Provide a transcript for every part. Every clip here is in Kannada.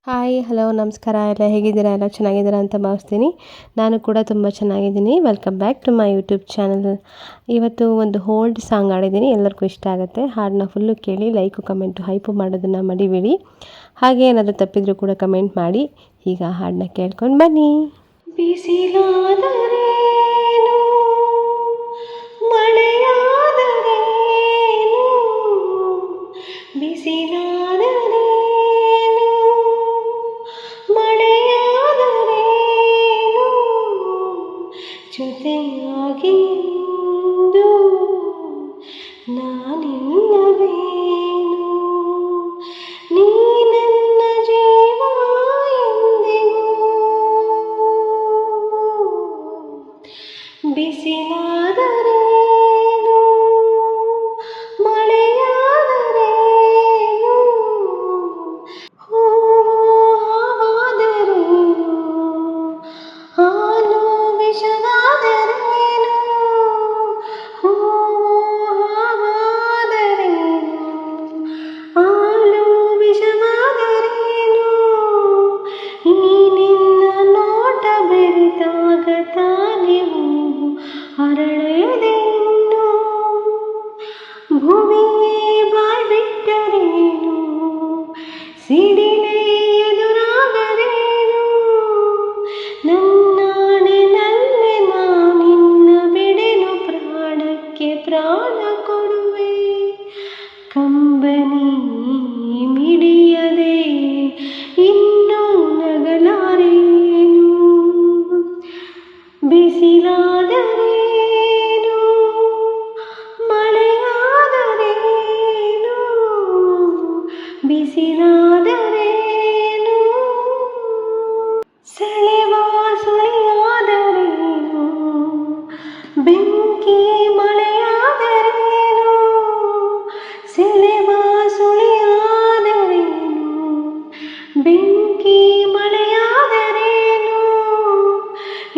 ಹಾಯ್ ಹಲೋ ನಮಸ್ಕಾರ ಎಲ್ಲ ಹೇಗಿದ್ದೀರಾ ಎಲ್ಲ ಚೆನ್ನಾಗಿದ್ದೀರಾ ಅಂತ ಭಾವಿಸ್ತೀನಿ. ನಾನು ಕೂಡ ತುಂಬ ಚೆನ್ನಾಗಿದ್ದೀನಿ. Welcome back to my YouTube channel. ಇವತ್ತು ಒಂದು ಓಲ್ಡ್ ಸಾಂಗ್ ಹಾಡಿದ್ದೀನಿ, ಎಲ್ಲರಿಗೂ ಇಷ್ಟ ಆಗುತ್ತೆ. ಹಾಡನ್ನ ಫುಲ್ಲು ಕೇಳಿ ಲೈಕು ಕಮೆಂಟು ಹೈಪು ಮಾಡೋದನ್ನು ಮರಿಬೇಡಿ. ಹಾಗೆ ಏನಾದರೂ ತಪ್ಪಿದರೂ ಕೂಡ ಕಮೆಂಟ್ ಮಾಡಿ. ಈಗ ಹಾಡನ್ನ ಕೇಳ್ಕೊಂಡು ಬನ್ನಿ. ಬಿಸಿಲಾದರೇನು ಮಳೆಯಾದರೇನು, ಬಿಸಿಲಾದರೇನು ಮಳೆಯಾದರೇನು, ಜೊತೆಯಾಗಿ ಎಂದು ನಾನಿಲ್ಲವೇನು, ನೀ ನನ್ನ ಜೀವ ಎಂದಿಗೂ. ಬಿಸಿಲಾದರೇನು ಮಳೆಯಾದರೇನು, ಹೂವು ಹಾವಾದರೇನು, ಹಾಲು ವಿಷವಾದರೇನು, ಹೂವು ಹಾವಾದರೇನು, ಹಾಲು ವಿಷವಾದರೇನು, ಈ ನಿನ್ನ ನೋಟ ಬೆರೆತಾಗ ತಾನೇ ಹೂವು ಅರಳೆದೆನ್ನು, ಭೂಮಿಯೇ ಬಾಯ್ಬಿಟ್ಟರೇನು, ಸಿಡಿಲೇ ಎದುರಾಗರೇನು, ನನ್ನಾಣೆನಲ್ಲೇ ನಾನಿನ್ನ ಬಿಡೆನು, ಪ್ರಾಣಕ್ಕೆ ಪ್ರಾಣ ಕೊಡುವೆ, ಕಂಬನಿ ಮಿಡಿಯದೆ ಇನ್ನೂ ನಗಲಾರೇನು. ಬಿಸಿಲಾದರೇನು ಮಳೆಯಾದರೇನು, ಬಿಸಿಲಾದರೇನು ಸೆಳೆವ ಸುಳಿಯಾದರೇನು, ಬೆಂಕಿ ಮಳೆಯಾದರೇನು, ಸೆಳೆವ ಸುಳಿಯಾದರೇನು, ಬೆಂಕಿ ಮಳೆಯಾದರೇನು,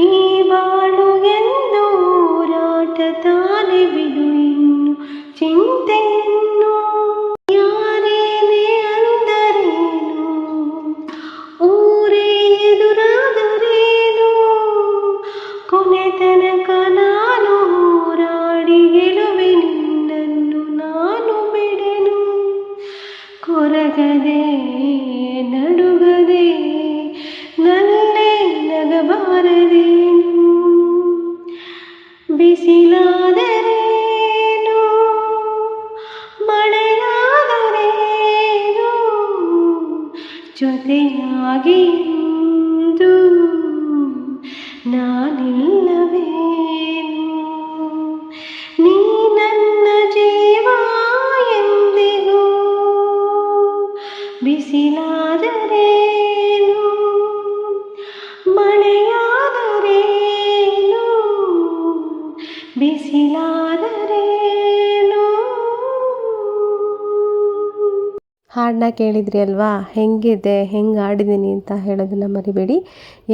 ಈ ಬಾಳು ಎಂದು ಹೋರಾಟ ತಾನೆ ಬಿಡು ಇನ್ನು ಚಿಂತೆಯನ್ನು, ಯಾರೇನೇ ಅಂದರೇನು, ಊರೇ ಎದುರಾದರೇನು, ಕೊನೆ ತನಕ ನಾನು ಹೋರಾಡಿ ಗೆಲುವೆ ನಿನ್ನನ್ನು ನಾನು ಬಿಡೆನು, ಕೊರಗದೆ ನಡುಗದೆ ನಲ್ಲೇ ನಗಬಾರದೇನು. ಬಿಸಿಲಾದರೇನು ಮಳೆಯಾದರೇನು, ಜೊತೆಯಾಗಿ ಎಂದು ನಾನಿಲ್ಲವೇನು, ನೀ ನನ್ನ ಜೀವ ಎಂದಿಗೂ. ಬಿಸಿಲಾದರೇನು ಮಳೆಯಾದರೇನು, ಬಿಸಿಲಾದರೇನು. ಹಾಡನ್ನ ಕೇಳಿದ್ರಿ ಅಲ್ವಾ, ಹೆಂಗಿದೆ, ಹೆಂಗೆ ಹಾಡಿದ್ದೀನಿ ಅಂತ ಹೇಳೋದನ್ನು ಮರಿಬೇಡಿ.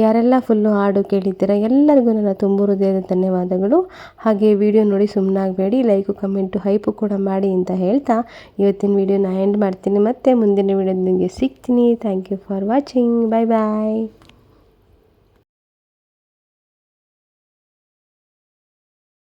ಯಾರೆಲ್ಲ ಫುಲ್ಲು ಹಾಡು ಕೇಳಿದ್ದೀರ ಎಲ್ಲರಿಗೂ ನನ್ನ ತುಂಬ ಹೃದಯದ ಧನ್ಯವಾದಗಳು. ಹಾಗೆ ವಿಡಿಯೋ ನೋಡಿ ಸುಮ್ಮನಾಗಬೇಡಿ, ಲೈಕು ಕಮೆಂಟು ಹೈಪು ಕೂಡ ಮಾಡಿ ಅಂತ ಹೇಳ್ತಾ ಇವತ್ತಿನ ವಿಡಿಯೋನ ಎಂಡ್ ಮಾಡ್ತೀನಿ. ಮತ್ತೆ ಮುಂದಿನ ವಿಡಿಯೋದೊಂದಿಗೆ ಸಿಗ್ತೀನಿ. Thank you for watching. Bye bye.